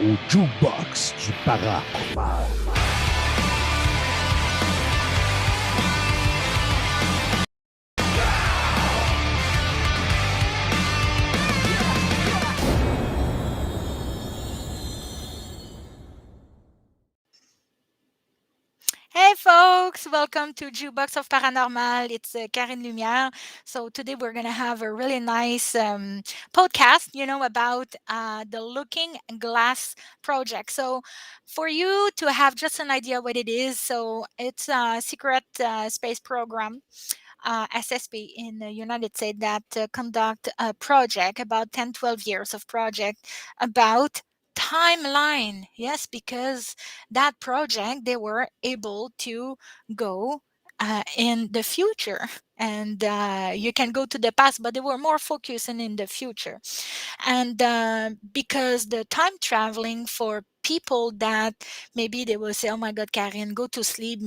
au jukebox du paranormal. Hey folks, welcome to Jukebox of Paranormal. It's Karine Lumiere. So today we're gonna have a really nice podcast, about the Looking Glass project. So for you to have just an idea what it is, so it's a secret space program, SSP in the United States that conduct a project about 10, 12 years of project about timeline. Yes, because that project they were able to go in the future, and you can go to the past, but they were more focusing in the future. And because the time traveling for people that maybe they will say, oh my god, Karen, go to sleep,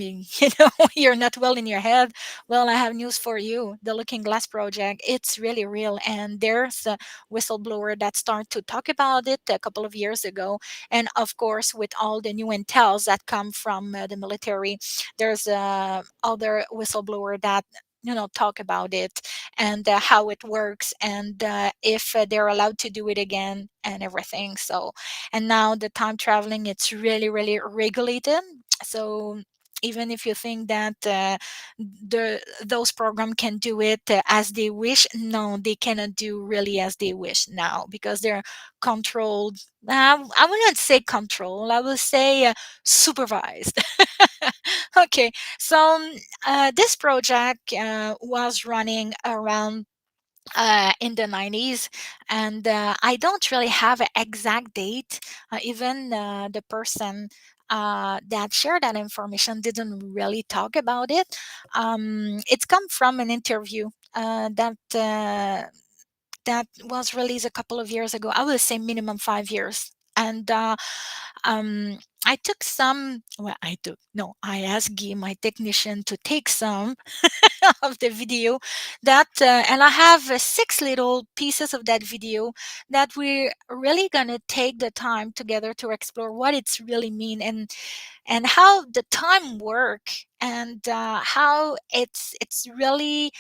you're not well in your head. Well, I have news for you. The Looking Glass project, it's really real. And there's a whistleblower that started to talk about it a couple of years ago. And of course, with all the new intels that come from the military, there's other whistleblower that talk about it and how it works, and if they're allowed to do it again and everything. So, and now the time traveling, it's really really regulated. So even if you think that those program can do it as they wish, no, they cannot do really as they wish now because they're controlled. I wouldn't say control, I will say supervised. Okay, so this project was running around in the 90s, and I don't really have an exact date. Even the person that shared that information didn't really talk about it. It's come from an interview that was released a couple of years ago. I would say minimum 5 years. And I took some. Well, I took no. I asked Guy, my technician, to take some of the video and I have six little pieces of that video that we're really gonna take the time together to explore what it's really mean, and how the time work, and how it's really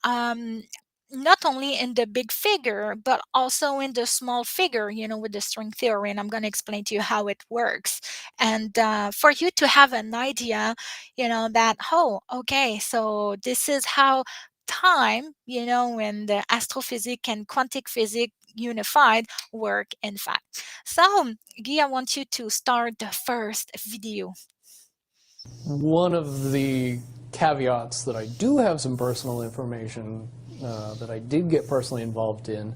um not only in the big figure but also in the small figure, with the string theory. And I'm going to explain to you how it works, and for you to have an idea, that, oh, okay, so this is how time, and the astrophysics and quantum physics unified work, in fact. So Guy, I want you to start the first video. One of the caveats that I do have some personal information that I did get personally involved in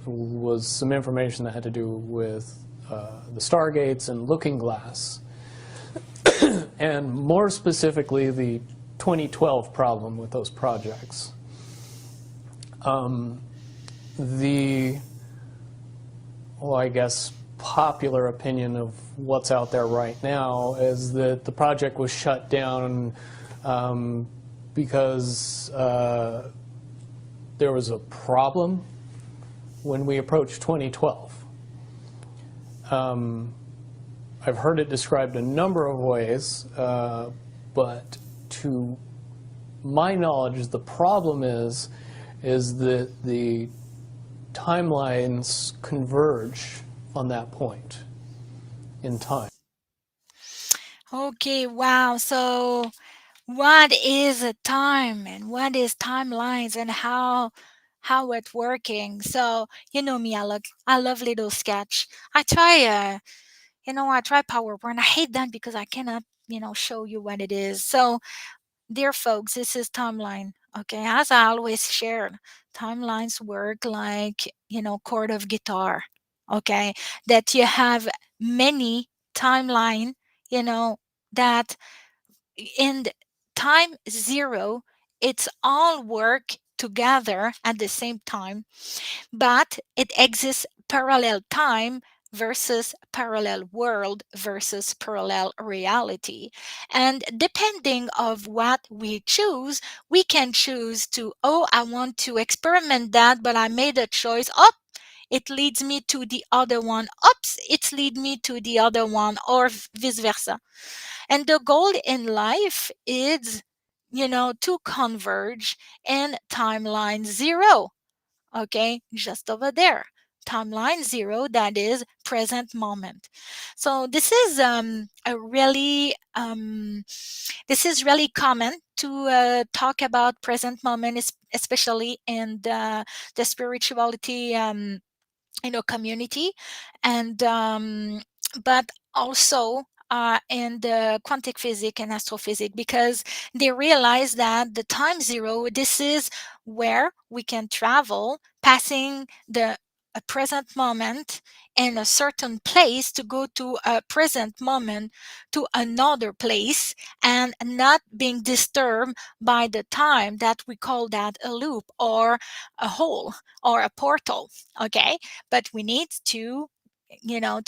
was some information that had to do with the Stargates and Looking Glass, and more specifically the 2012 problem with those projects. The, well, I guess, popular opinion of what's out there right now is that the project was shut down because there was a problem when we approached 2012. I've heard it described a number of ways, but to my knowledge, the problem is that the timelines converge on that point in time. Okay, wow. So what is a time and what is timelines and how it working? So you know me, I love little sketch. I try PowerPoint. I hate that because I cannot, show you what it is. So dear folks, this is timeline. Okay, as I always share, timelines work like, chord of guitar. Okay, that you have many timeline, you know, that in time zero, it's all work together at the same time, but it exists parallel time versus parallel world versus parallel reality. And depending of what we choose, we can choose to, oh, I want to experiment that, but I made a choice. Oh, it leads me to the other one. Oops, it leads me to the other one, or vice versa. And the goal in life is, to converge in timeline zero. Okay, just over there. Timeline zero, that is present moment. So this is really common to talk about present moment, especially in the spirituality community, and but also in the quantum physics and astrophysics, because they realize that the time zero, this is where we can travel passing the a present moment in a certain place to go to a present moment to another place, and not being disturbed by the time, that we call that a loop or a hole or a portal. Okay, but we need to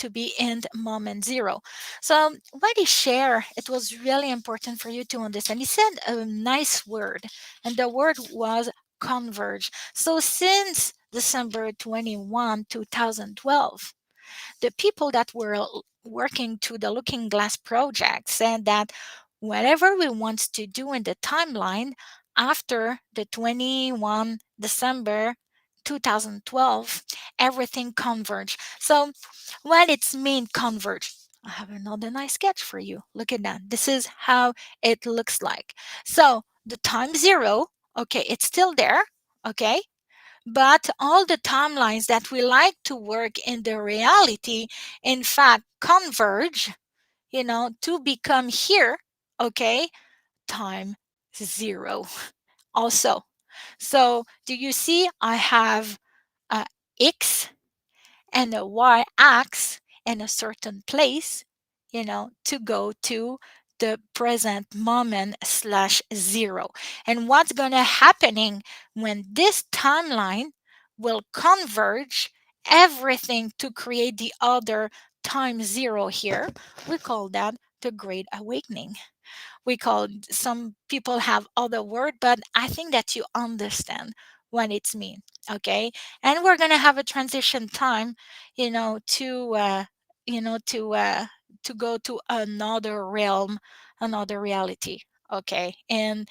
be in moment zero. So what he shared, it was really important for you to understand. He said a nice word, and the word was converge. So since December 21, 2012, the people that were working to the Looking Glass project said that whatever we want to do in the timeline after the 21 December 2012, everything converge. So what it's mean converge? I have another nice sketch for you. Look at that. This is how it looks like. So the time zero, okay, it's still there, okay? But all the timelines that we like to work in the reality, in fact, converge, to become here, okay, time zero also. So do you see I have a X and a y-axis in a certain place, to go to the present moment slash zero. And what's going to happening when this timeline will converge everything to create the other time zero here? We call that the Great Awakening. We call, some people have other word, but I think that you understand what it's mean. Okay, and we're gonna have a transition time, to you know to uh to go to another realm, another reality. Okay, and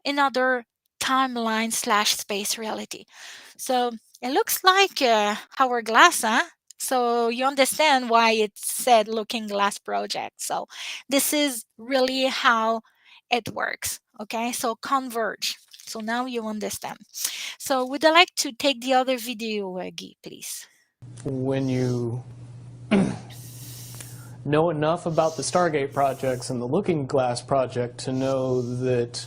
another timeline slash space reality. So it looks like hourglass, huh? So you understand why it said Looking Glass project. So this is really how it works. Okay, so converge. So now you understand. So would I like to take the other video, Guy, please? When you know enough about the Stargate projects and the Looking Glass project to know that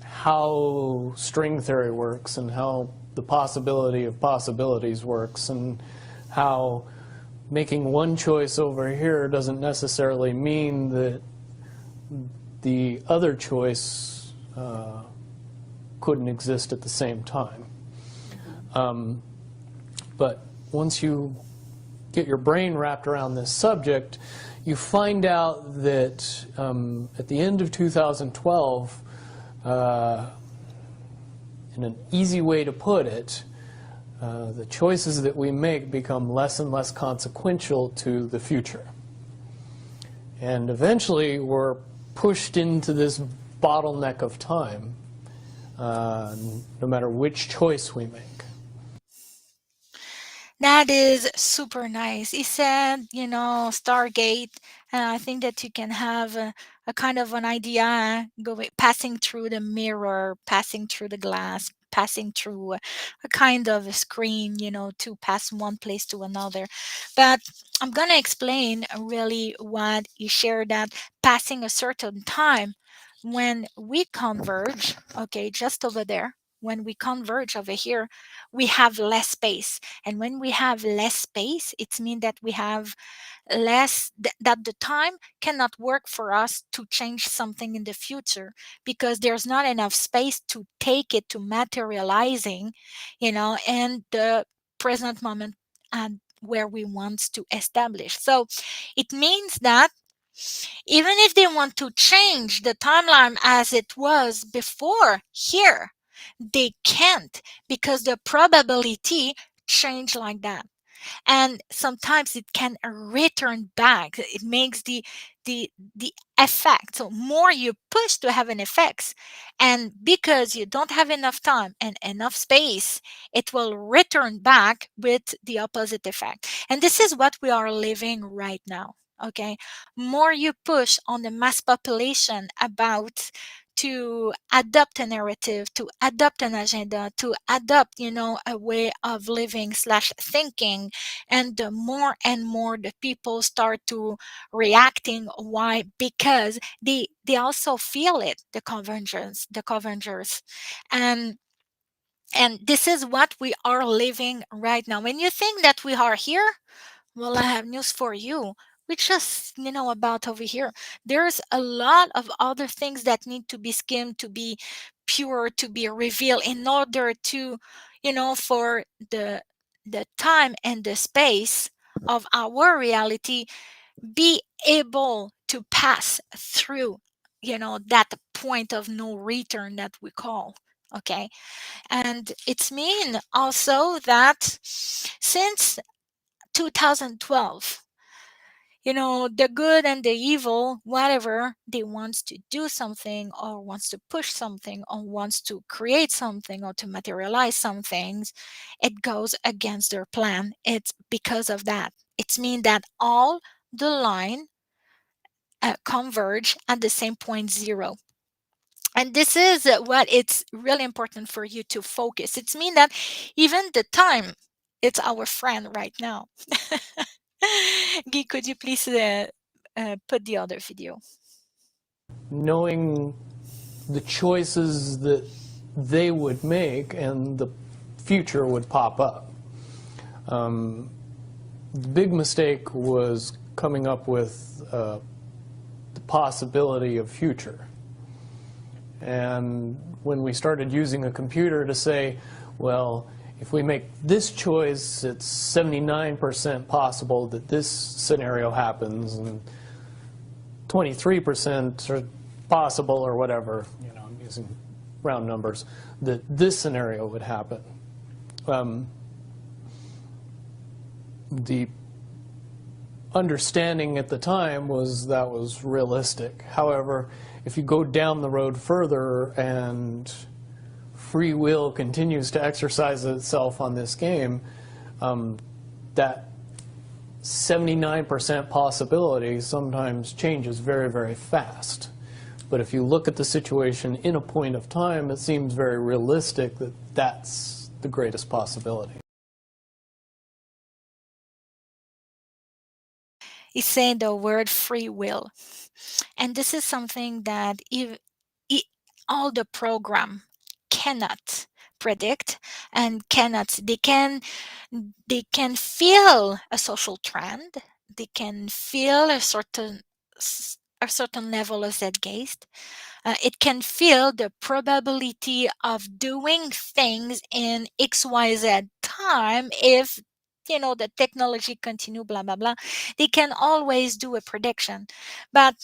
how string theory works and how the possibility of possibilities works, and how making one choice over here doesn't necessarily mean that the other choice couldn't exist at the same time. But once you get your brain wrapped around this subject, you find out that at the end of 2012, in an easy way to put it, the choices that we make become less and less consequential to the future. And eventually we're pushed into this bottleneck of time, no matter which choice we make. That is super nice. He said, Stargate, and I think that you can have a kind of an idea going, passing through the mirror, passing through the glass, passing through a kind of a screen, to pass one place to another. But I'm going to explain really what he shared, that passing a certain time when we converge, okay, just over there, when we converge over here, we have less space. And when we have less space, it means that we have less, that the time cannot work for us to change something in the future, because there's not enough space to take it to materializing, in the present moment, and where we want to establish. So it means that even if they want to change the timeline as it was before here, They can't because the probability change like that. And sometimes it can return back. It makes the effect. So more you push to have an effect, and because you don't have enough time and enough space, it will return back with the opposite effect. And this is what we are living right now. Okay, more you push on the mass population about to adopt a narrative, to adopt an agenda, to adopt, a way of living slash thinking, and the more and more the people start to reacting. Why? Because they also feel it, the convergence, and this is what we are living right now. When you think that we are here, well, I have news for you. We just, about over here. There's a lot of other things that need to be skimmed, to be pure, to be revealed in order to, for the time and the space of our reality be able to pass through, that point of no return that we call. Okay. And it's mean also that since 2012, the good and the evil, whatever they wants to do something or wants to push something or wants to create something or to materialize some things, it goes against their plan. It's because of that. It's mean that all the line converge at the same point zero. And this is what it's really important for you to focus. It's mean that even the time, it's our friend right now. Guy, could you please put the other video? Knowing the choices that they would make and the future would pop up. The big mistake was coming up with the possibility of future. And when we started using a computer to say, well, if we make this choice, it's 79% possible that this scenario happens, and 23% are possible, or whatever, I'm using round numbers, that this scenario would happen. The understanding at the time was that was realistic. However, if you go down the road further and free will continues to exercise itself on this game, that 79% possibility sometimes changes very, very fast. But if you look at the situation in a point of time, it seems very realistic that that's the greatest possibility. He's saying the word free will. And this is something that all the program cannot predict and cannot. They can feel a social trend. They can feel a certain level of zeitgeist. It can feel the probability of doing things in XYZ time if the technology continue, blah blah blah. They can always do a prediction, but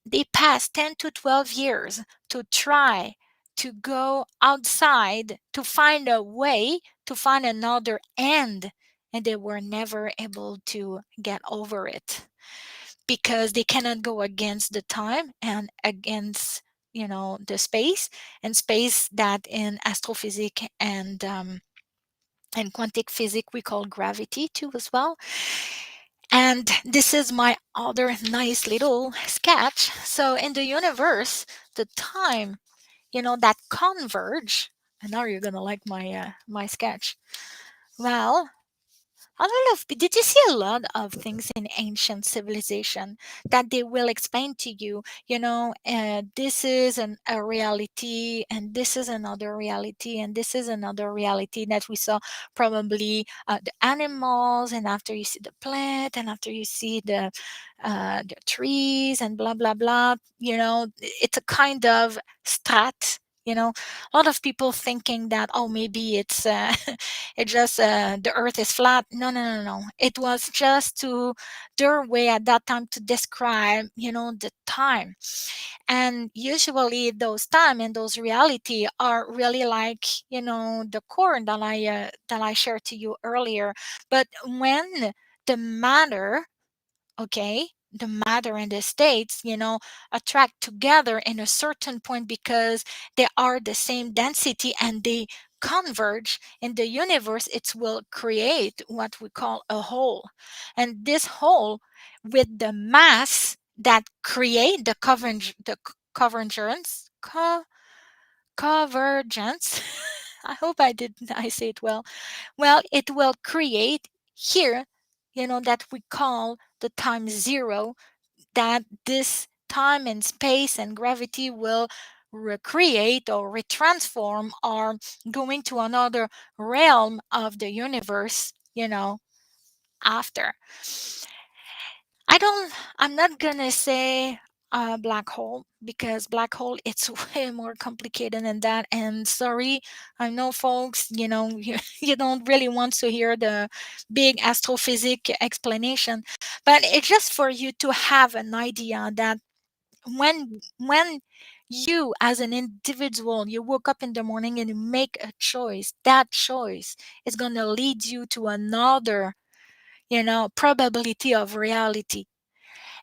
they pass 10 to 12 years to try to go outside to find a way to find another end, and they were never able to get over it because they cannot go against the time and against the space, and space that in astrophysics and quantum physics we call gravity too as well. And this is my other nice little sketch. So in the universe, the time, that converge, and now you're gonna like my sketch. Well, a lot of did you see a lot of things in ancient civilization that they will explain to you? This is a reality, and this is another reality, and this is another reality that we saw probably the animals, and after you see the plant, and after you see the trees, and blah blah blah. It's a kind of strat You know, a lot of people thinking that, oh, maybe it's it just the earth is flat. No, no, no, no. It was just to their way at that time to describe, the time. And usually those time and those reality are really like, the core that I shared to you earlier. But when the matter, okay, the matter and the states, attract together in a certain point because they are the same density and they converge in the universe, it will create what we call a whole. And this whole, with the mass that create the convergence, convergence, I hope I say it well. Well, it will create here, that we call the time zero, that this time and space and gravity will recreate or retransform or going to another realm of the universe, after. I don't, I'm not gonna say a black hole because black hole it's way more complicated than that. And sorry, I know folks, you don't really want to hear the big astrophysics explanation, but it's just for you to have an idea that when you as an individual you woke up in the morning and you make a choice, that choice is gonna lead you to another, probability of reality.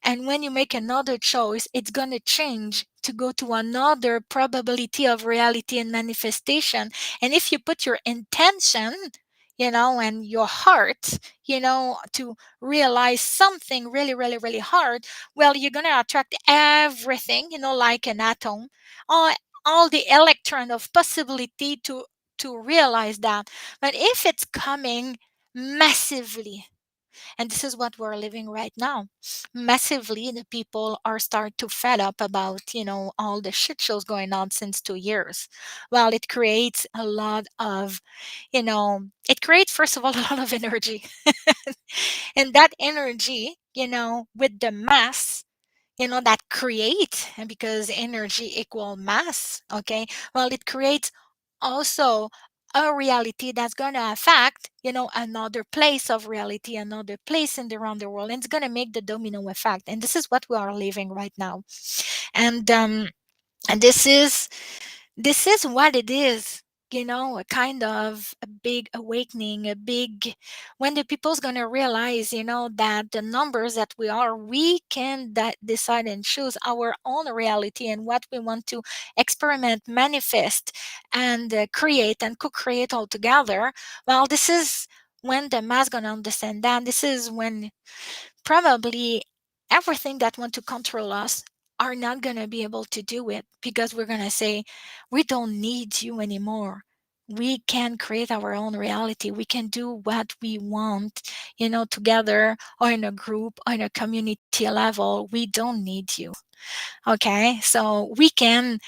And when you make another choice, it's going to change to go to another probability of reality and manifestation. And if you put your intention, and your heart, to realize something really, really, really hard, well, you're going to attract everything, like an atom, all, all the electron of possibility to realize that. But if it's coming massively, and this is what we're living right now. Massively, the people are start to fed up about, all the shit shows going on since 2 years. Well, it creates a lot of, it creates, first of all, a lot of energy. And that energy, with the mass, that create, and because energy equal mass, okay, well, it creates also a reality that's going to affect, another place of reality, another place in the around the world, and it's going to make the domino effect. And this is what we are living right now. And this is what it is, a kind of a big awakening, a big, when the people's going to realize, that the numbers that we can decide and choose our own reality and what we want to experiment, manifest, and create and co-create all together. Well, this is when the mass going to understand that. This is when probably everything that want to control us are not going to be able to do it, because we're going to say, we don't need you anymore. We can create our own reality. We can do what we want, together or in a group or in a community level. We don't need you. Okay. So we can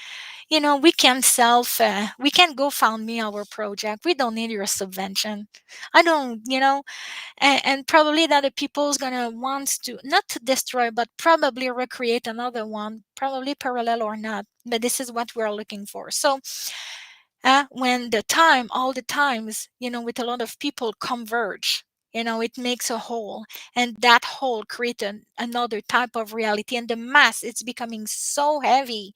we can go found me our project. We don't need your subvention. I don't, and probably that the people's gonna want to not to destroy but probably recreate another one, probably parallel or not, but this is what we're looking for. So when the time, all the times, with a lot of people converge, it makes a whole, and that whole create another type of reality, and the mass, it's becoming so heavy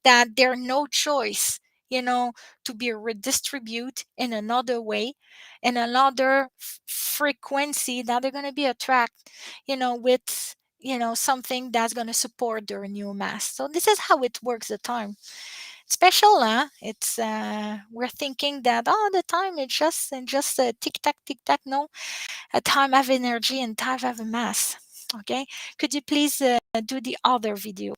that there no choice, to be redistribute in another way, in another frequency that they're going to be attract, with, something that's going to support their new mass. So this is how it works, the time. Special, huh? It's we're thinking that, oh, the time is just a tick tack. No, a time have energy and time have a mass. Okay, could you please do the other video?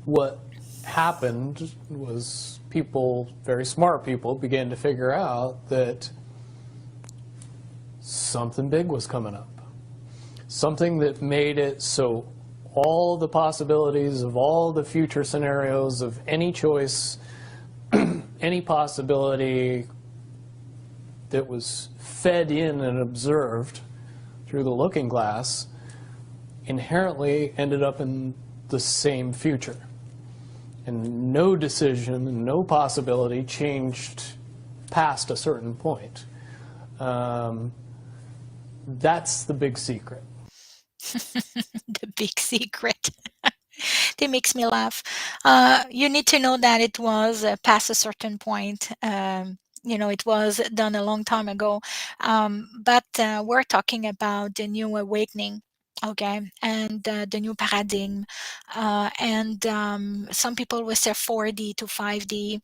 What happened was people, very smart people, began to figure out that something big was coming up. Something that made it so all the possibilities of all the future scenarios of any choice, any possibility that was fed in and observed through the looking glass inherently ended up in the same future. and no decision and no possibility changed past a certain point. That's the big secret. The big secret. That makes me laugh. You need to know that it was past a certain point. It was done a long time ago. But we're talking about the new awakening, okay, and the new paradigm. And some people will say 4D to 5D.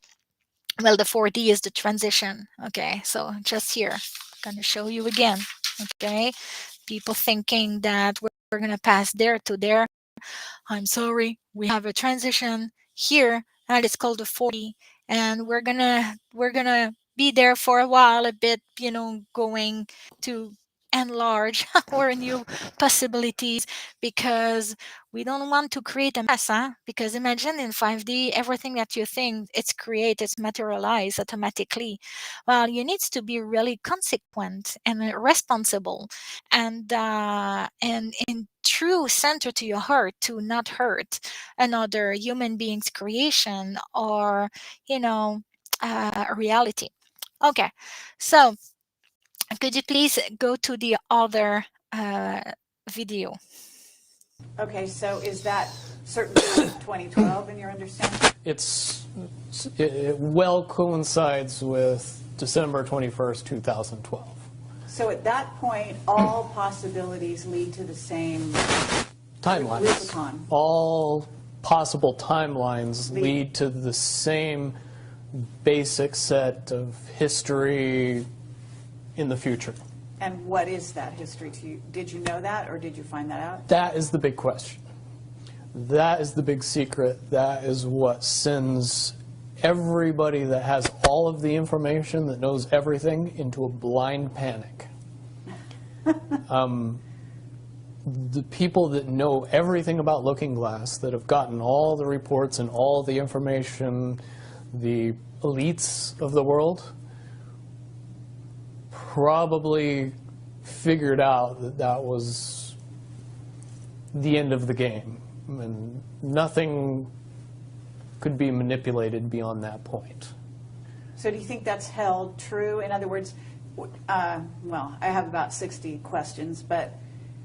Well, the 4D is the transition, okay? So just here, I'm going to show you again, okay? People thinking that we're going to pass there to there. I'm sorry, we have a transition here, and it's called the 40, and we're gonna be there for a while, a bit, going to enlarge our new possibilities because we don't want to create a mess, huh? Because imagine in 5D, everything that you think it's materialized automatically. Well, you need to be really consequent and responsible and in true center to your heart to not hurt another human being's creation or you know reality. Okay, so could you please go to the other video? Okay, so is that certainly 2012 in your understanding? It well coincides with December 21st, 2012. So at that point, all possibilities lead to the same Timelines. Rubicon. All possible timelines lead to the same basic set of history in the future. And what is that history to you? Did you know that, or did you find that out? That is the big question. That is the big secret. That is what sends everybody that has all of the information, that knows everything, into a blind panic. The people that know everything about Looking Glass, that have gotten all the reports and all the information, the elites of the world, probably figured out that that was the end of the game, and nothing could be manipulated beyond that point. So do you think that's held true? In other words, well, I have about 60 questions, but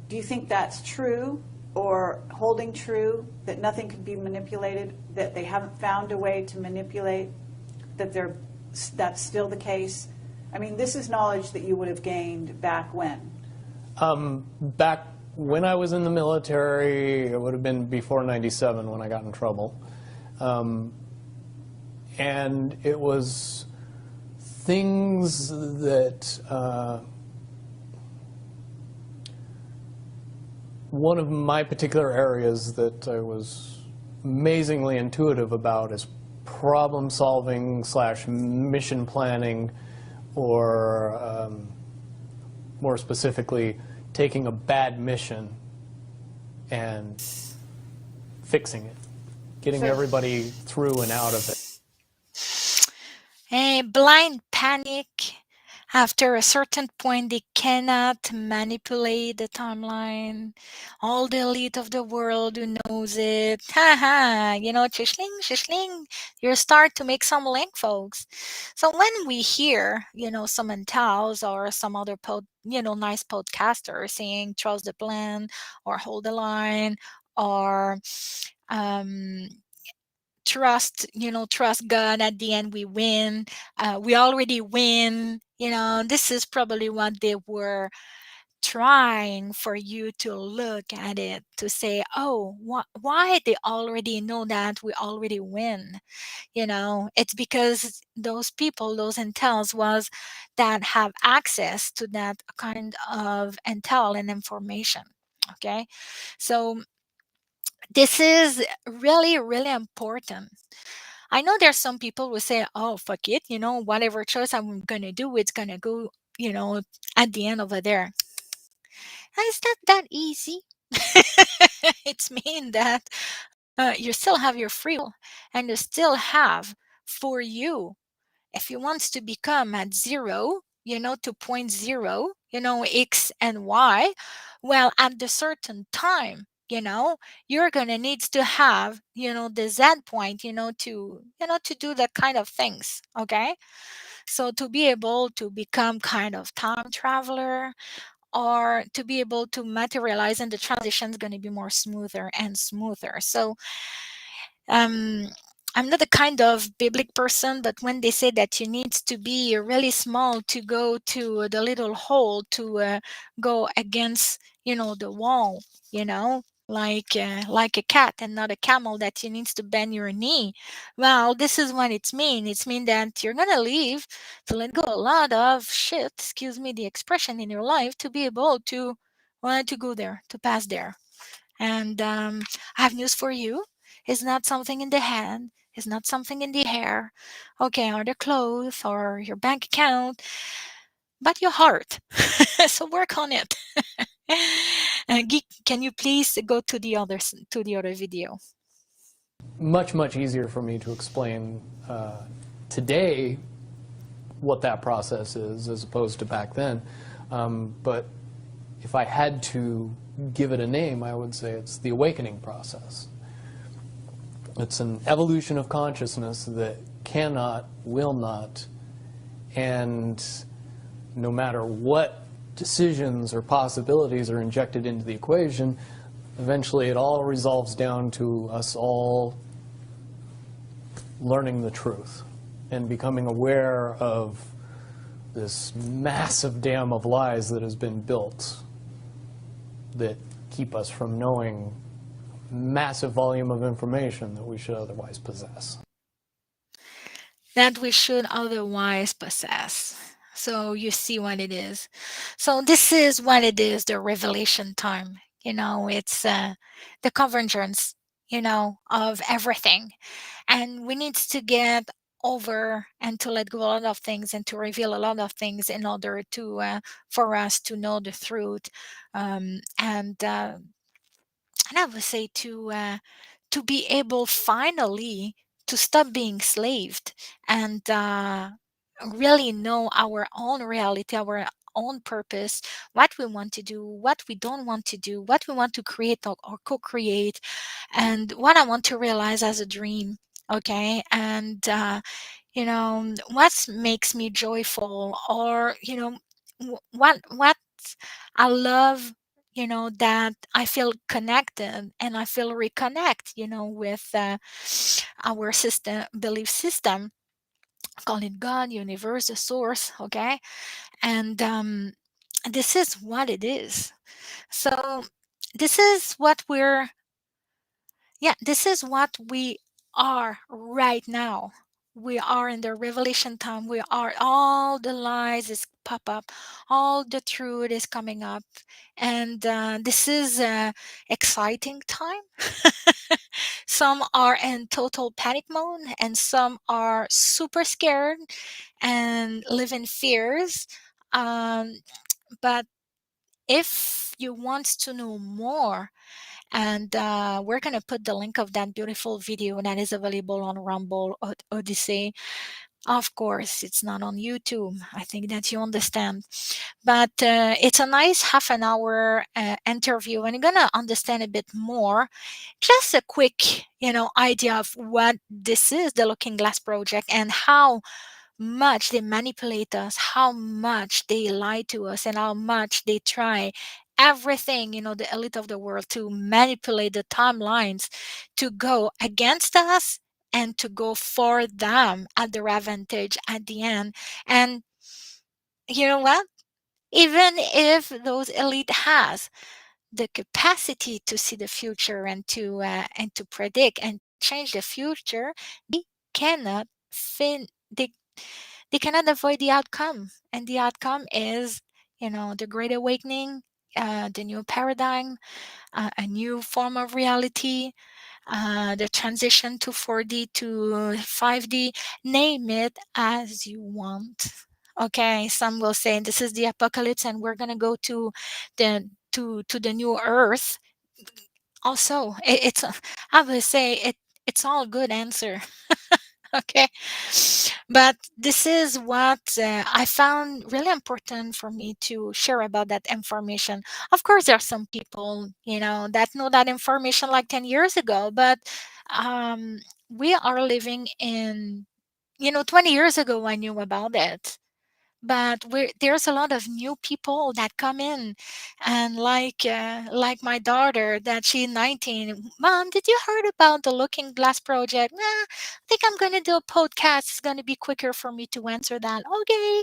do you think that's true or holding true, that nothing could be manipulated, that they haven't found a way to manipulate, that that's still the case? I mean, this is knowledge that you would have gained back when? Back when I was in the military, it would have been before '97 when I got in trouble. And it was things that one of my particular areas that I was amazingly intuitive about is problem solving / mission planning, or more specifically, taking a bad mission and fixing it, getting everybody through and out of it. A blind panic. After a certain point, they cannot manipulate the timeline. All the elite of the world who knows it. Haha, shishling, shishling. You start to make some link, folks. So when we hear, some intels or some other nice podcasters saying trust the plan or hold the line or um trust God. At the end we win. We already win. This is probably what they were trying for you to look at it, to say, oh, why they already know that we already win. It's because those people, those intels was that have access to that kind of intel and information. Okay, so this is really, really important. I know there's some people who say, oh, fuck it, whatever choice I'm going to do, it's going to go, at the end over there. It's not that easy. It's mean that you still have your free will, and you still have for you, if you want to become at zero, to point zero, X and Y, well, at the certain time, you know, you're gonna needs to have, the Z point, to do that kind of things. Okay. So to be able to become kind of time traveler, or to be able to materialize, and the transition is going to be more smoother and smoother. So um I'm not a kind of biblical person, but when they say that you need to be really small to go to the little hole to go against, the wall, like a cat and not a camel, that you needs to bend your knee. Well, this is what it's mean. It's mean that you're gonna leave to let go a lot of shit, excuse me the expression, in your life to be able to to go there, to pass there. And I have news for you. It's not something in the hand. It's not something in the hair. Okay, or the clothes or your bank account, but your heart. So work on it. Can you please go to the other video? Much, much easier for me to explain today what that process is as opposed to back then. But if I had to give it a name, I would say it's the awakening process. It's an evolution of consciousness that cannot, will not, and no matter what decisions or possibilities are injected into the equation, eventually it all resolves down to us all learning the truth and becoming aware of this massive dam of lies that has been built that keep us from knowing massive volume of information that we should otherwise possess. That we should otherwise possess. So you see what it is. So this is what it is, the revelation time. It's the convergence, of everything. And we need to get over and to let go a lot of things and to reveal a lot of things in order to for us to know the truth. And I would say to be able finally to stop being slaved and really know our own reality, our own purpose, what we want to do, what we don't want to do, what we want to create or co-create, and what I want to realize as a dream. Okay. And what makes me joyful, or what I love, that I feel connected and I feel reconnect, with our system, belief system, call it God, universe, the source. Okay. And this is what it is. So this is what we are right now. We are in the revelation time. We are, all the lies is pop up, all the truth is coming up, and this is a exciting time. Some are in total panic mode, and some are super scared and live in fears. Um, but if you want to know more, and we're going to put the link of that beautiful video that is available on Rumble Odyssey. Of course, it's not on YouTube. I think that you understand. But it's a nice half an hour interview, and you're going to understand a bit more. Just a quick, idea of what this is, the Looking Glass Project, and how much they manipulate us, how much they lie to us, and how much they try everything, the elite of the world, to manipulate the timelines to go against us and to go for them at their advantage at the end. And you know what? Even if those elite has the capacity to see the future and to predict and change the future, they cannot fin they cannot avoid the outcome, and the outcome is, the great awakening, the new paradigm, a new form of reality, the transition to 4D to 5D, name it as you want. Okay, some will say this is the apocalypse and we're gonna go to the new earth. Also, I would say it's all good answer. Okay. But this is what I found really important for me to share about that information. Of course, there are some people, that know that information like 10 years ago, but um, we are living in, 20 years ago, I knew about it. But there's a lot of new people that come in, and like my daughter, that she's 19. Mom, did you heard about the Looking Glass project? Nah, I think I'm gonna do a podcast. It's gonna be quicker for me to answer that. Okay.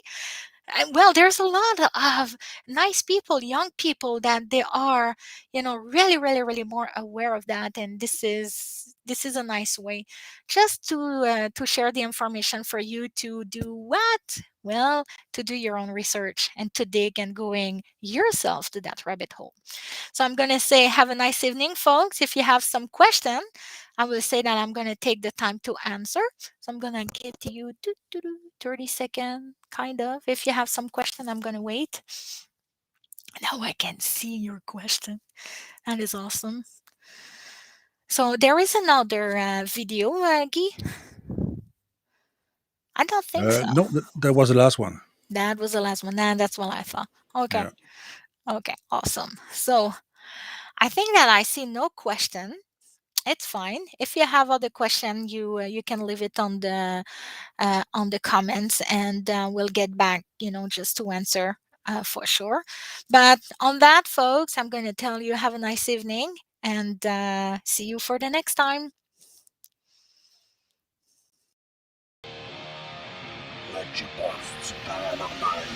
Well, there's a lot of nice people, young people, that they are, really, really, really more aware of that, and this is a nice way just to share the information for you to do what? Well, to do your own research and to dig and going yourself to that rabbit hole. So I'm going to say have a nice evening, folks. If you have some question, I will say that I'm going to take the time to answer. So I'm going to give you 30 seconds, kind of. If you have some question, I'm going to wait. Now I can see your question. That is awesome. So there is another video, Guy? I don't think so. No, that was the last one. That was the last one. Nah, that's what I thought. Okay. Yeah. Okay, awesome. So I think that I see no question. It's fine. If you have other question, you can leave it on the comments, and we'll get back, just to answer for sure. But on that, folks, I'm going to tell you have a nice evening, and see you for the next time. La Jukebox Paranormal.